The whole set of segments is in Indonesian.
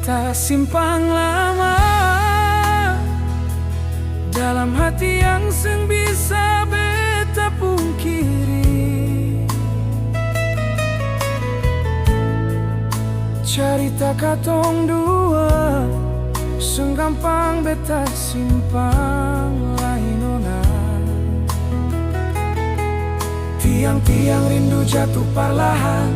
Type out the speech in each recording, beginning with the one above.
beta simpang lama dalam hati yang seng bisa beta pungkiri. Cerita katong dua seng gampang beta simpang lain nona. Tiang-tiang rindu jatuh perlahan,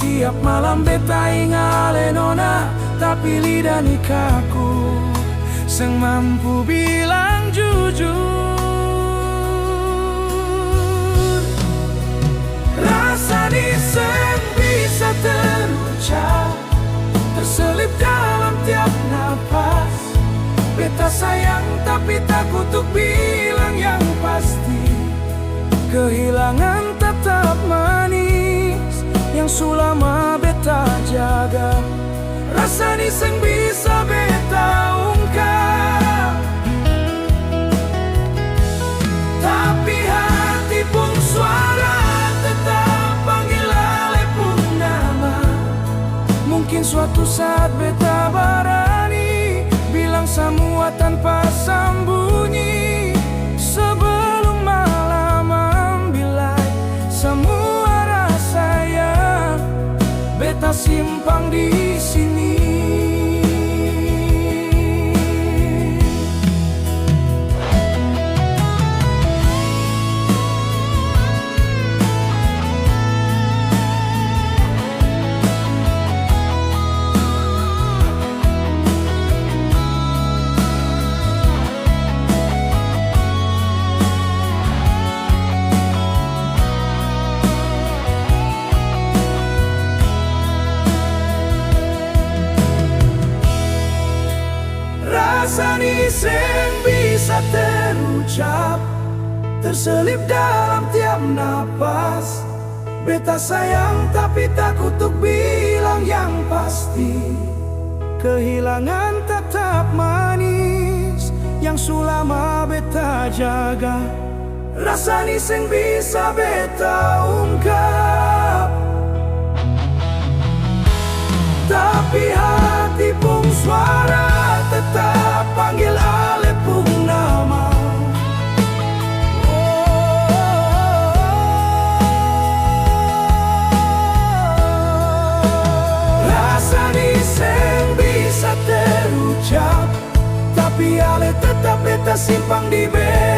tiap malam beta ingale nona, tapi lidah nikahku seng mampu bilang jujur. Rasa di seng bisa terucap, terselip dalam tiap napas. Beta sayang tapi takut untuk bilang yang pasti. Kehilangan tetap manis yang sulama beta jaga. Rasa ni seng bisa beta ungkap, tapi hati pun suara tetap panggil ale pun nama. Mungkin suatu saat beta berani bilang semua tanpa sambunyi, sebelum malam ambilai semua rasa yang beta simpang di sini. Rasa ni seng bisa terucap, terselip dalam tiap napas. Beta sayang tapi takut untuk bilang yang pasti. Kehilangan tetap manis yang sulama beta jaga. Rasa ni seng bisa beta ungkap, tapi hati pun suara tetap panggil ale pun nama. Rasa ni seng bisa terucap, tapi ale tetap beta simpang di beta.